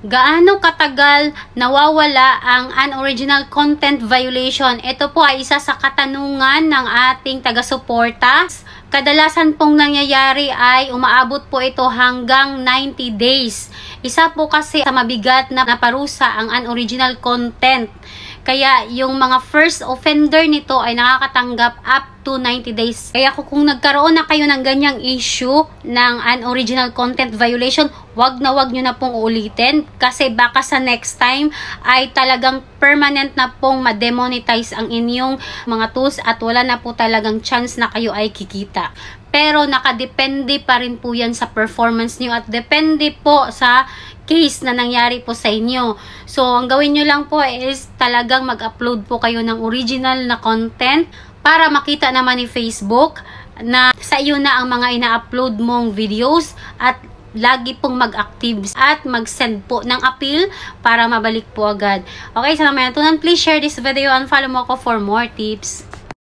Gaano katagal nawawala ang unoriginal content violation? Ito po ay isa sa katanungan ng ating taga-suporta. Kadalasan pong nangyayari ay umaabot po ito hanggang 90 days. Isa po kasi sa mabigat na parusa ang unoriginal content. Kaya yung mga first offender nito ay nakakatanggap up to 90 days. Kaya kung nagkaroon na kayo ng ganyang issue ng unoriginal content violation, wag nyo na pong uulitin kasi baka sa next time ay talagang permanent na pong ma-demonetize ang inyong mga tools at wala na po talagang chance na kayo ay kikita. Pero nakadepende pa rin po yan sa performance nyo at depende po sa case na nangyari po sa inyo. So, ang gawin nyo lang po is talagang mag-upload po kayo ng original na content para makita naman ni Facebook na sa iyo na ang mga ina-upload mong videos at lagi pong mag-active at mag-send po ng appeal para mabalik po agad. Okay, sa mga natunan, please share this video and follow mo ako for more tips.